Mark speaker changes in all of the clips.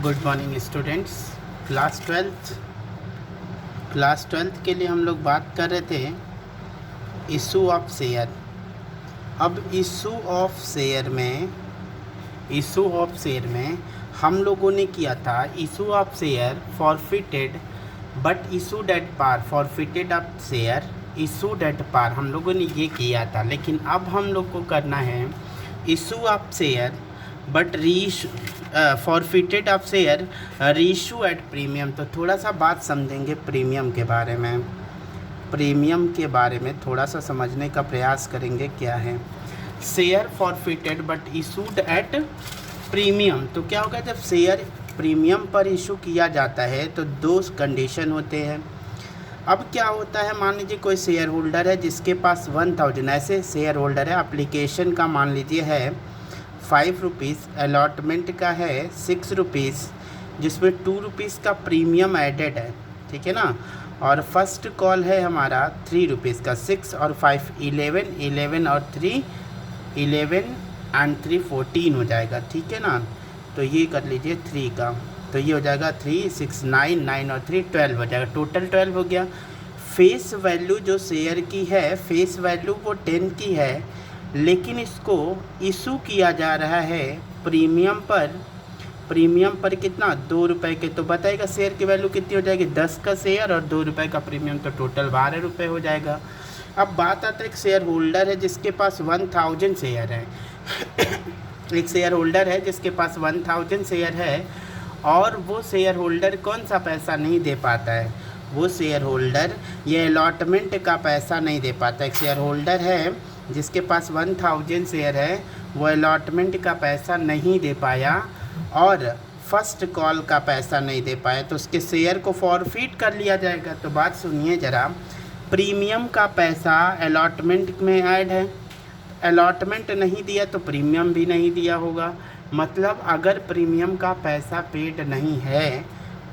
Speaker 1: Good morning students. Class twelfth के लिए हम लोग बात कर रहे थे इशू ऑफ शेयर। अब इशू ऑफ शेयर में हम लोगों ने किया था issue of share forfeited but issued at par, forfeited of share issued at par, हम लोगों ने ये किया था। लेकिन अब हम लोग को करना है issue of share but forfeited of share reissue at premium. तो थोड़ा सा बात समझेंगे प्रीमियम के बारे में थोड़ा सा समझने का प्रयास करेंगे। क्या है share forfeited but issued at premium? तो क्या होगा जब शेयर प्रीमियम पर इशू किया जाता है तो दो कंडीशन होते हैं। अब क्या होता है, मान लीजिए कोई शेयर होल्डर है जिसके पास 1000 ऐसे शेयर होल्डर है, एप्लीकेशन का मान लीजिए है 5 रुपीज़, अलॉटमेंट का है 6 रुपीज़, जिसमें 2 रुपीज़ का प्रीमियम एडेड है, ठीक है ना। और फर्स्ट कॉल है हमारा 3 रुपीज़ का, 6 और 5 11 और 3 11 एंड 3 14 हो जाएगा, ठीक है ना। तो ये कर लीजिए 3 का, तो ये हो जाएगा 3 6 9 और 3 12 हो जाएगा, टोटल 12 हो गया। फेस वैल्यू जो शेयर की है, फेस वैल्यू वो 10 की है, लेकिन इसको इशू किया जा रहा है प्रीमियम पर कितना, 2 रुपये के। तो बताइएगा शेयर की वैल्यू कितनी हो जाएगी, 10 का शेयर और 2 रुपये का प्रीमियम, तो टोटल 12 रुपये हो जाएगा। अब बात आता है एक शेयर होल्डर है जिसके पास 1000 शेयर है एक शेयर होल्डर है जिसके पास 1000 शेयर है और वो शेयर होल्डर कौन सा पैसा नहीं दे पाता है, वो शेयर होल्डर ये अलॉटमेंट का पैसा नहीं दे पाता। एक शेयर होल्डर है जिसके पास 1000 शेयर है, वो अलॉटमेंट का पैसा नहीं दे पाया और फर्स्ट कॉल का पैसा नहीं दे पाया, तो उसके शेयर को फॉरफिट कर लिया जाएगा। तो बात सुनिए ज़रा, प्रीमियम का पैसा अलॉटमेंट में ऐड है, अलॉटमेंट नहीं दिया तो प्रीमियम भी नहीं दिया होगा। मतलब अगर प्रीमियम का पैसा पेड नहीं है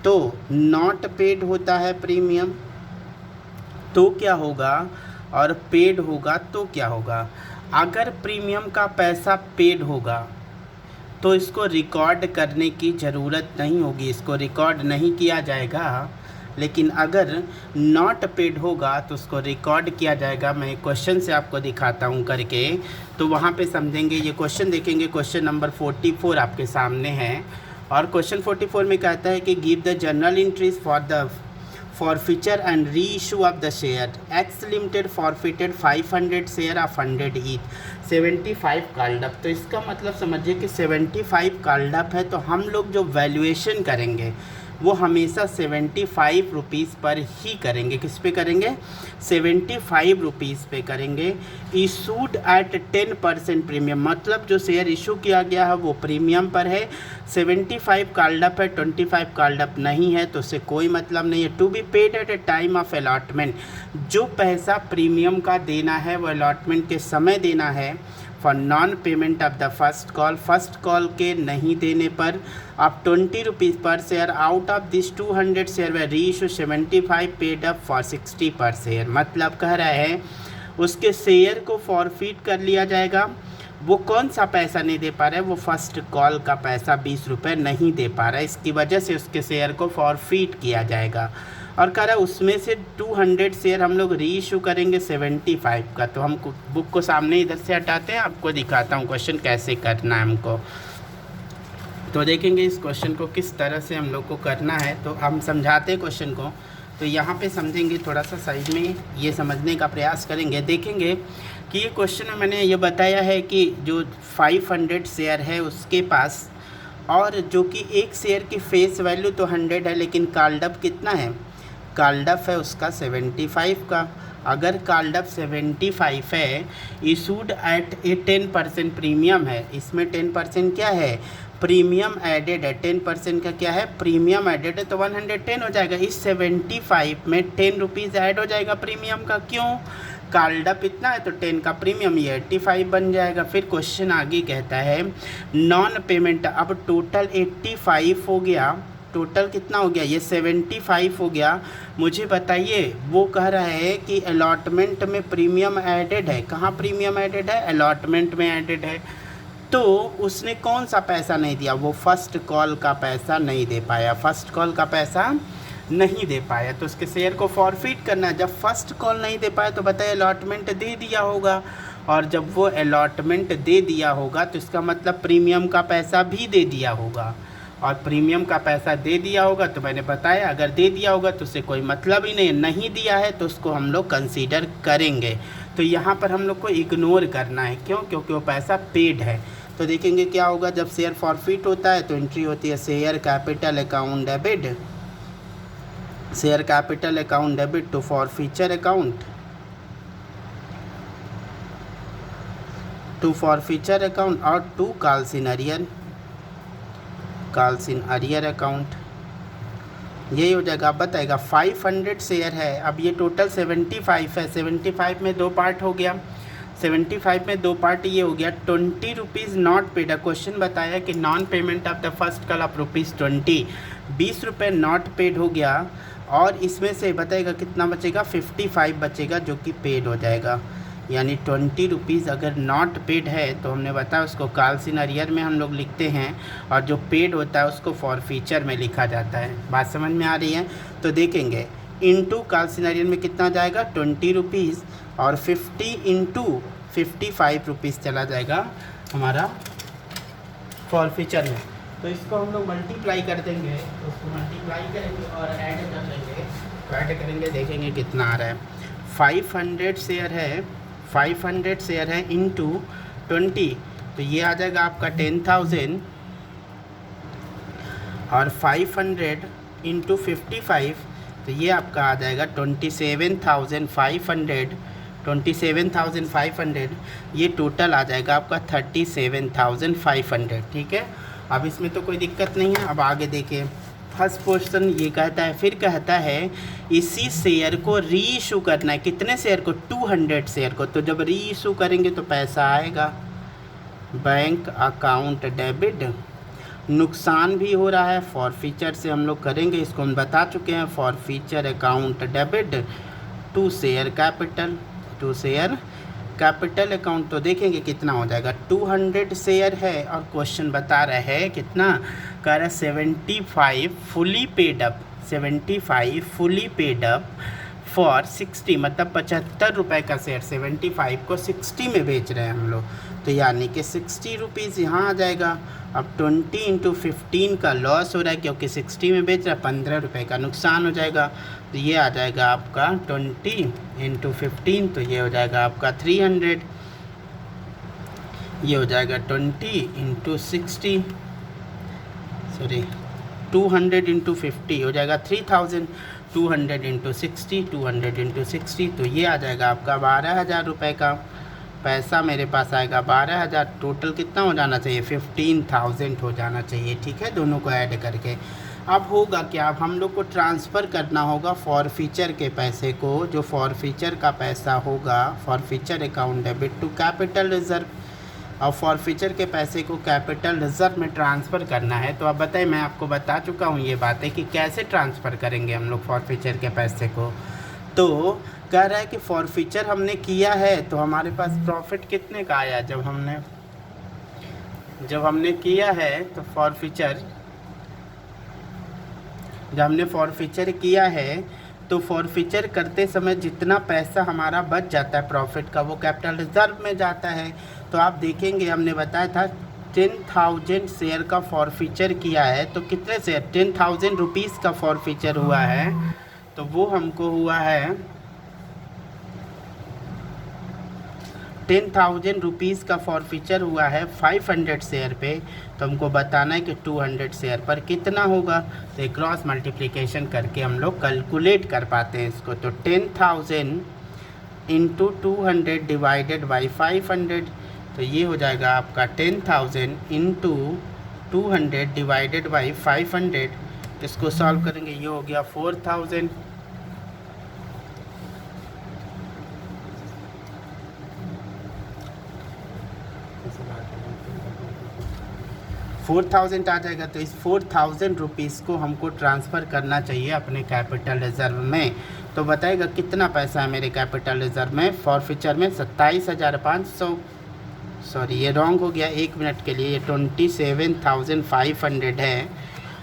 Speaker 1: तो नॉट पेड होता है प्रीमियम, तो क्या होगा, और पेड होगा तो क्या होगा। अगर प्रीमियम का पैसा पेड होगा तो इसको रिकॉर्ड करने की ज़रूरत नहीं होगी, इसको रिकॉर्ड नहीं किया जाएगा। लेकिन अगर नॉट पेड होगा तो उसको रिकॉर्ड किया जाएगा। मैं क्वेश्चन से आपको दिखाता हूँ करके, तो वहाँ पे समझेंगे। ये क्वेश्चन देखेंगे, क्वेश्चन नंबर 44 आपके सामने है और क्वेश्चन 44 में कहता है कि give the journal entries forfeiture and reissue of the share X limited forfeited 500 share of 100 each 75 called up. तो इसका मतलब समझिए कि 75 कॉल्ड अप है, तो हम लोग जो वैल्यूएशन करेंगे वो हमेशा 75 रुपीज़ पर ही करेंगे। किस पे करेंगे, 75 रुपीज़ पे करेंगे। इशूड एट 10% प्रीमियम, मतलब जो शेयर इशू किया गया है वो प्रीमियम पर है, 75 कॉल्ड अप है, 25 कॉल्ड अप नहीं है, तो उससे कोई मतलब नहीं है। To be paid at a time of allotment, जो पैसा प्रीमियम का देना है वो अलॉटमेंट के समय देना है। For non payment of the first call के नहीं देने पर आप 20 rupees per share out of this 200 share वे reissue 75 paid up for 60 पर शेयर। मतलब कह रहा है उसके शेयर को फॉरफिट कर लिया जाएगा। वो कौन सा पैसा नहीं दे पा रहा है, वो फर्स्ट कॉल का पैसा 20 रुपये नहीं दे पा रहा है, इसकी वजह से उसके शेयर को फॉरफिट किया जाएगा। और कह रहा है उसमें से 200 शेयर हम लोग री इशू करेंगे 75 का। तो हम बुक को सामने इधर से हटाते हैं, आपको दिखाता हूँ क्वेश्चन कैसे करना है हमको। तो देखेंगे इस क्वेश्चन को किस तरह से हम लोग को करना है। तो हम समझाते हैं क्वेश्चन को, तो यहाँ पे समझेंगे, थोड़ा सा साइड में ये समझने का प्रयास करेंगे। देखेंगे कि ये क्वेश्चन में मैंने ये बताया है कि जो 500 शेयर है उसके पास, और जो कि एक शेयर की फेस वैल्यू तो 100 है, लेकिन कॉल्ड अप कितना है, कॉल्ड अप है उसका 75 का। अगर कॉल्ड अप 75 है, इशूड एट ए 10% प्रीमियम है, इसमें 10% क्या है, प्रीमियम एडेड है। 10% का क्या है, प्रीमियम एडेड है, तो 110 हो जाएगा। इस 75 में 10 रुपीज़ ऐड हो जाएगा प्रीमियम का, क्यों, कॉल्ड अप इतना है तो 10 का प्रीमियम, ये 85 बन जाएगा। फिर क्वेश्चन आगे कहता है नॉन पेमेंट, अब टोटल 85 हो गया, टोटल कितना हो गया, ये 75 हो गया। मुझे बताइए, वो कह रहा है कि अलॉटमेंट में प्रीमियम एडेड है, कहाँ प्रीमियम एडेड है, अलॉटमेंट में एडेड है। तो उसने कौन सा पैसा नहीं दिया, वो फर्स्ट कॉल का पैसा नहीं दे पाया, फर्स्ट कॉल का पैसा नहीं दे पाया, तो उसके शेयर को फॉरफिट करना है। जब फर्स्ट कॉल नहीं दे पाया तो बताइए अलॉटमेंट दे दिया होगा, और जब वो अलॉटमेंट दे दिया होगा तो इसका मतलब प्रीमियम का पैसा भी दे दिया होगा, और प्रीमियम का पैसा दे दिया होगा तो मैंने बताया अगर दे दिया होगा तो उससे कोई मतलब ही नहीं दिया है तो उसको हम लोग कंसीडर करेंगे। तो यहाँ पर हम लोग को इग्नोर करना है, क्यों? क्योंकि वो पैसा पेड है। तो देखेंगे क्या होगा जब शेयर फॉरफिट होता है तो एंट्री होती है share capital account debit, share capital account debit to forfeiture account, to forfeiture account और to calls in arrear account. यही हो जाएगा। अब बताएगा 500 शेयर है, अब ये टोटल 75 है, 75 में 2 पार्ट हो गया, 75 में 2 पार्ट ये हो गया। 20 रुपीज़ नॉट पेड। क्वेश्चन बताया कि non payment of the first call of ₹20, 20 रुपये नॉट पेड हो गया, और इसमें से बताएगा कितना बचेगा, 55 बचेगा जो कि पेड हो जाएगा। यानी 20 रुपीज़ अगर नॉट पेड है तो हमने बताया उसको कॉल्स इन अरियर में हम लोग लिखते हैं, और जो पेड होता है उसको फॉरफीचर में लिखा जाता है। बात समझ में आ रही है? तो देखेंगे इनटू कॉल्स इन अरियर में कितना जाएगा 20 रुपीज़, और 50 इंटू 55 रुपीज़ चला जाएगा हमारा फॉरफीचर में। तो इसको हम लोग मल्टीप्लाई कर देंगे, तो उसको मल्टीप्लाई करेंगे और ऐड कर लेंगे, तो ऐड करेंगे देखेंगे कितना आ रहा है। 500 शेयर है, 500 शेयर है इंटू 20, तो ये आ जाएगा आपका 10,000, और 500 इंटू 55 तो ये आपका आ जाएगा 27,500, 27,500, ये टोटल आ जाएगा आपका 37,500। ठीक है, अब इसमें तो कोई दिक्कत नहीं है। अब आगे देखिए फर्स्ट क्वेश्चन ये कहता है, फिर कहता है इसी शेयर को री इशू करना है। कितने शेयर को? 200 शेयर को। तो जब री इशू करेंगे तो पैसा आएगा बैंक अकाउंट डेबिट। नुकसान भी हो रहा है, फॉरफीचर से हम लोग करेंगे, इसको हम बता चुके हैं, forfeiture account debit to share capital, to share capital account. तो देखेंगे कितना हो जाएगा, 200 शेयर है और क्वेश्चन बता रहा है कितना, कह रहा है 75 fully paid up, 75 fully paid up for 60, मतलब 75 रुपये का शेयर 75 को 60 में बेच रहे हैं हम लोग, तो यानी कि 60 रुपीज़ यहाँ आ जाएगा। अब 20 इंटू 15 का लॉस हो रहा है क्योंकि 60 में बेच रहा है, 15 रुपये का नुकसान हो जाएगा, तो ये आ जाएगा आपका 20 इंटू 15, तो ये हो जाएगा आपका 300, ये हो जाएगा 20 इंटू 60, सॉरी 200 इंटू 50 हो जाएगा 3000, 200 इंटू 60, 200 इंटू 60, तो ये आ जाएगा आपका 12,000 रुपये का पैसा मेरे पास आएगा। 12,000 टोटल कितना हो जाना चाहिए, 15,000 हो जाना चाहिए। ठीक है, दोनों को ऐड करके। अब होगा क्या, अब हम लोग को ट्रांसफ़र करना होगा फॉरफीचर के पैसे को, जो फॉरफीचर का पैसा होगा, forfeiture account debit to capital reserve, और फॉरफीचर के पैसे को कैपिटल रिजर्व में ट्रांसफ़र करना है। तो अब बताइए, मैं आपको बता चुका हूँ ये बातें कि कैसे ट्रांसफ़र करेंगे हम लोग फॉरफीचर के पैसे को। तो कह रहा है कि फॉरफीचर हमने किया है तो हमारे पास प्रॉफिट कितने का आया, जब हमने किया है तो फॉरफीचर, जब हमने फॉरफीचर किया है तो फॉरफीचर करते समय जितना पैसा हमारा बच जाता है प्रॉफिट का, वो कैपिटल रिजर्व में जाता है। तो आप देखेंगे हमने बताया था 10,000 शेयर का फॉरफीचर किया है, तो कितने शेयर, 10,000 रुपीज़ का फॉरफीचर हुआ है, तो वो हमको हुआ है 10,000 रुपीज़ का फॉरफीचर हुआ है 500 शेयर पे, तो हमको बताना है कि 200 शेयर पर कितना होगा। तो एक क्रॉस मल्टीप्लिकेशन करके हम लोग कैलकुलेट कर पाते हैं इसको। तो 10,000 इंटू 200 डिवाइडेड बाई 500, तो ये हो जाएगा आपका 10,000 इंटू 200 डिवाइडेड बाई 500। इसको सॉल्व करेंगे, ये हो गया 4,000। 4,000 आ जाएगा। तो इस 4,000 रुपीज़ को हमको ट्रांसफ़र करना चाहिए अपने कैपिटल रिजर्व में। तो बताएगा कितना पैसा है मेरे कैपिटल रिजर्व में, फॉरफीचर में 27,500, सॉरी ये रॉन्ग हो गया, 1 मिनट के लिए। ये 27,500 है,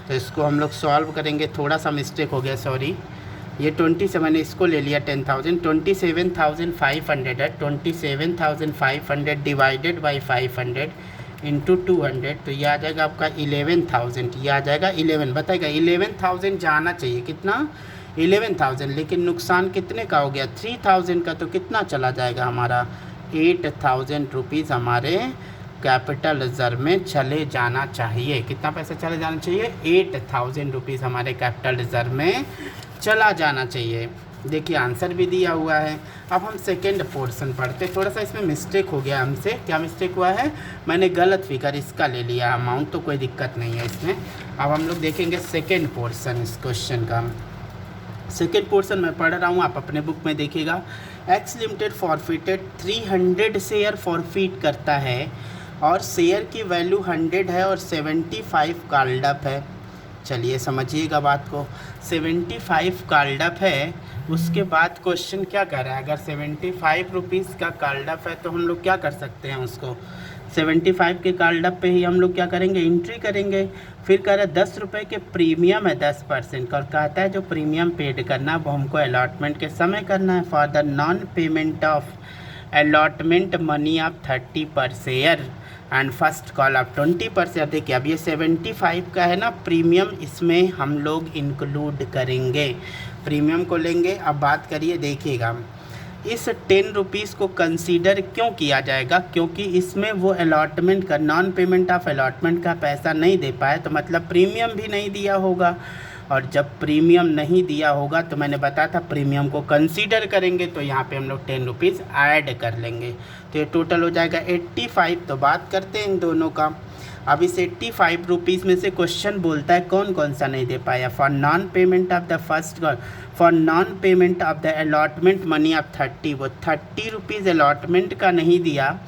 Speaker 1: तो इसको हम लोग सॉल्व करेंगे। थोड़ा सा मिस्टेक हो गया, सॉरी। ये 27, इसको ले लिया 10,000, 27,500 है। 27,500 डिवाइडेड बाई 500 इंटू 200, तो ये आ जाएगा आपका 11,000। ये आ जाएगा 11, बताएगा 11,000 जाना चाहिए, कितना 11,000, लेकिन नुकसान कितने का हो गया 3,000 का, तो कितना चला जाएगा हमारा 8,000 रुपीज़ हमारे कैपिटल रिजर्व में चले जाना चाहिए। कितना पैसा चले जाना चाहिए 8,000 रुपीज़ हमारे कैपिटल रिजर्व में चला जाना चाहिए। देखिए आंसर भी दिया हुआ है। अब हम सेकंड पोर्शन पढ़ते। थोड़ा सा इसमें मिस्टेक हो गया हमसे। क्या मिस्टेक हुआ है, मैंने गलत फिगर इसका ले लिया अमाउंट, तो कोई दिक्कत नहीं है इसमें। अब हम लोग देखेंगे सेकंड पोर्शन इस क्वेश्चन का। सेकेंड पोर्शन मैं पढ़ रहा हूँ, आप अपने बुक में देखिएगा। X limited forfeited 300 share forfeit करता है और शेयर की वैल्यू 100 है और 75 कॉल्ड अप है। चलिए समझिएगा बात को। 75 कॉल्ड अप है, उसके बाद क्वेश्चन क्या कर रहा है, अगर 75 रुपीज़ का कॉल्ड अप है तो हम लोग क्या कर सकते हैं, उसको 75 के कॉल्ड अप पे ही हम लोग क्या करेंगे, एंट्री करेंगे। फिर कह रहा है 10 रुपये के प्रीमियम है 10%, और कहता है जो प्रीमियम पेड करना वो हमको अलॉटमेंट के समय करना है। For the non payment of allotment money of 30 पर share and first call of 20 पर शेयर। देखिए अब ये 75 का है ना प्रीमियम, इसमें हम लोग इंक्लूड करेंगे, प्रीमियम को लेंगे। अब बात करिए, देखिएगा इस 10 रुपीज़ को कंसीडर क्यों किया जाएगा, क्योंकि इसमें वो अलॉटमेंट का नॉन पेमेंट ऑफ अलॉटमेंट का पैसा नहीं दे पाए, तो मतलब प्रीमियम भी नहीं दिया होगा। और जब प्रीमियम नहीं दिया होगा तो मैंने बताया था प्रीमियम को कंसीडर करेंगे, तो यहाँ पे हम लोग 10 रुपीज़ ऐड कर लेंगे, तो ये टोटल हो जाएगा 85। तो बात करते हैं इन दोनों का। अब इस 85 रुपीज़ में से क्वेश्चन बोलता है कौन कौन सा नहीं दे पाया। For non payment of the first call, for non payment of the allotment money of 30, वो 30 रुपीज़ अलॉटमेंट का नहीं दिया।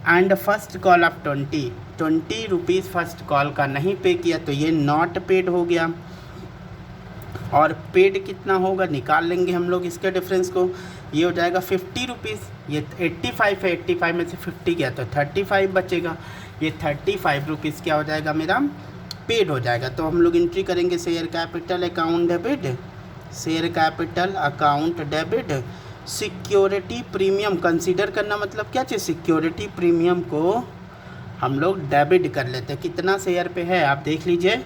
Speaker 1: And first call of 20 rupees first call का नहीं पे किया, तो ये नॉट पेड हो गया। और पेड कितना होगा निकाल लेंगे हम लोग इसके डिफरेंस को, ये हो जाएगा 50 रुपीज़। ये 85 है, 85 में से 50 गया तो 35 बचेगा। ये 35 रुपीज़ क्या हो जाएगा मेरा पेड हो जाएगा। तो हम लोग एंट्री करेंगे share capital account debit, share capital account debit, security premium consider करना मतलब क्या चीज़, सिक्योरिटी प्रीमियम को हम लोग डेबिट कर लेते हैं। कितना शेयर पे है आप देख लीजिए,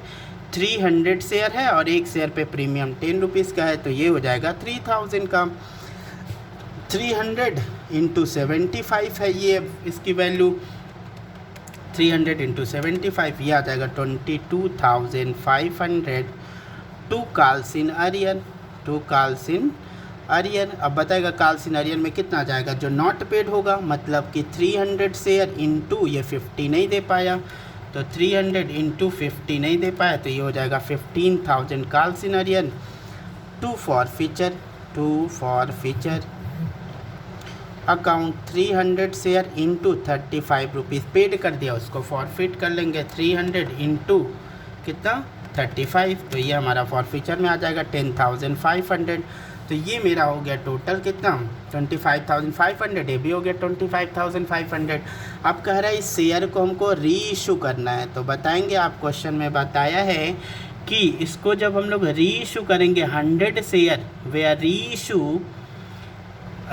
Speaker 1: 300 शेयर है और एक शेयर पे प्रीमियम 10 रुपीज़ का है, तो ये हो जाएगा 3000 का। 300 इंटू 75 है ये इसकी वैल्यू, 300 इंटू 75 ये आ जाएगा 22,500 to calls in arrear, to calls in arrear. अब बताएगा कॉल्स इन अरियर में कितना आ जाएगा, जो नॉट पेड होगा, मतलब कि 300 शेयर इंटू ये 50 नहीं दे पाया, तो 300 इंटू 50 नहीं दे पाया, तो ये हो जाएगा 15,000 calls in arrear. To forfeiture account 300 share into 35 rupees paid कर दिया, उसको फॉरफिट कर लेंगे 300 इंटू कितना 35, तो ये हमारा फॉरफीचर में आ जाएगा 10,500। तो ये मेरा हो गया टोटल कितना 25,500, ये भी हो गया 25,500। अब कह रहा है इस शेयर को हमको री इशू करना है, तो बताएंगे आप क्वेश्चन में बताया है कि इसको जब हम लोग री इशू करेंगे 100 share were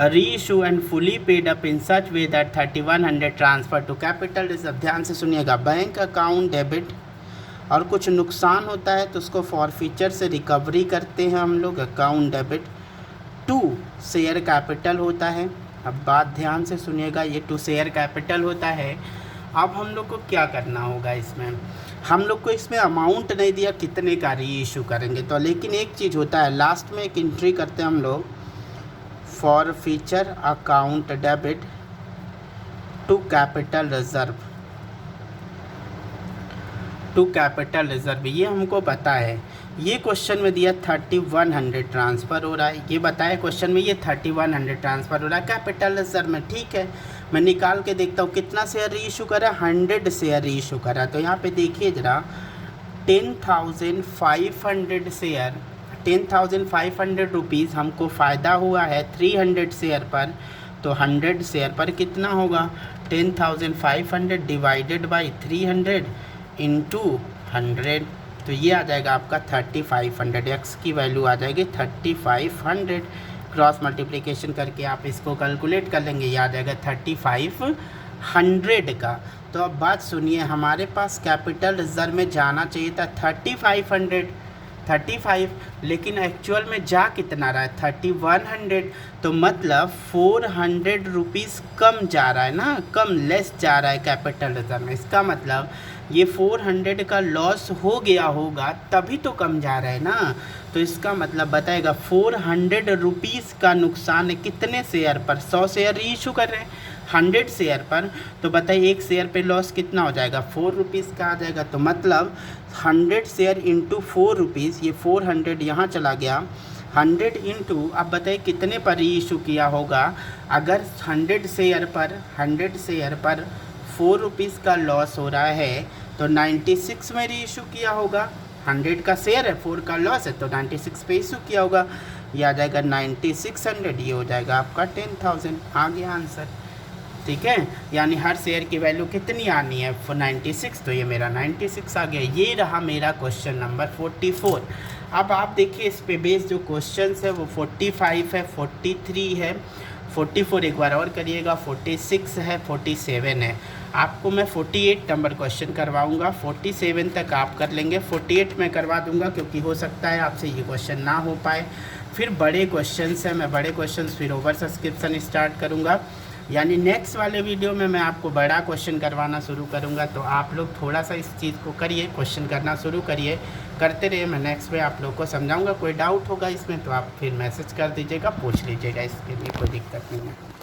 Speaker 1: reissue and fully paid up in such way that 3100 transfer to capital reserve. ध्यान से सुनिएगा, बैंक अकाउंट डेबिट और कुछ नुकसान होता है तो उसको फॉरफीचर से रिकवरी करते हैं हम लोग, account debit. To share capital होता है, अब बात ध्यान से सुनिएगा, ये टू शेयर कैपिटल होता है। अब हम लोग को क्या करना होगा इसमें, हम लोग को इसमें अमाउंट नहीं दिया कितने का री इशू करेंगे, तो लेकिन एक चीज़ होता है लास्ट में एक एंट्री करते हैं हम लोग, forfeiture account debit to capital reserve, to capital reserve. ये हमको पता है, ये क्वेश्चन में दिया 3100 ट्रांसफ़र हो रहा है, ये बताया क्वेश्चन में ये 3100 ट्रांसफ़र हो रहा है कैपिटल रिजर्व में। ठीक है, मैं निकाल के देखता हूँ कितना शेयर री इशू करा, 100 शेयर री इशू करा। तो यहाँ पे देखिए ज़रा 10,500 शेयर, 10,500 रुपीज़ हमको फ़ायदा हुआ है 300 शेयर पर, तो 100 शेयर पर कितना होगा 10,500 डिवाइडेड बाई 300 इंटू 100, तो ये आ जाएगा आपका 3500। एक्स की वैल्यू आ जाएगी 3500। क्रॉस मल्टीप्लिकेशन करके आप इसको कैलकुलेट कर लेंगे, ये आ जाएगा 3500 का। तो अब बात सुनिए, हमारे पास कैपिटल रिजर्व में जाना चाहिए था 35, लेकिन एक्चुअल में जा कितना रहा है 3100, तो मतलब 400 रुपीज़ कम जा रहा है ना, कम लेस जा रहा है कैपिटल रिजर्व में। इसका मतलब ये 400 का लॉस हो गया होगा तभी तो कम जा रहा है ना। तो इसका मतलब बताएगा 400 रुपीज़ का नुकसान है कितने शेयर पर, 100 शेयर इशू कर रहे हैं 100 शेयर पर, तो बताइए एक शेयर पे लॉस कितना हो जाएगा 4 रुपीज़ का आ जाएगा। तो मतलब 100 शेयर इंटू 4 रुपीज़, ये 400 यहाँ चला गया, 100 इंटू, अब बताइए कितने पर इशू किया होगा। अगर 100 शेयर पर 4 रुपीज़ का लॉस हो रहा है तो 96 में री इशू किया होगा। 100 का शेयर है, 4 का लॉस है, तो 96 पे इशू किया होगा, ये आ जाएगा 9600, ये हो जाएगा आपका 10,000। आ गया आंसर, ठीक है। यानी हर शेयर की वैल्यू कितनी आनी है 96, तो ये मेरा 96 आ गया। ये रहा मेरा क्वेश्चन नंबर 44। अब आप देखिए इस पे बेस जो क्वेश्चन है वो 45 है, 43 है, 44 एक बार और करिएगा, 46 है, 47 है। आपको मैं 48 नंबर क्वेश्चन करवाऊंगा, 47 तक आप कर लेंगे, 48 में करवा दूंगा क्योंकि हो सकता है आपसे ये क्वेश्चन ना हो पाए। फिर बड़े क्वेश्चंस हैं, मैं बड़े क्वेश्चंस फिर ओवर सब्सक्रिप्शन स्टार्ट करूंगा, यानी नेक्स्ट वाले वीडियो में मैं आपको बड़ा क्वेश्चन करवाना शुरू करूंगा। तो आप लोग थोड़ा सा इस चीज़ को करिए, क्वेश्चन करना शुरू करिए, करते रहिए। मैं नेक्स्ट में आप लोग को समझाऊंगा। कोई डाउट होगा इसमें तो आप फिर मैसेज कर दीजिएगा, पूछ लीजिएगा, इसके लिए कोई दिक्कत नहीं है।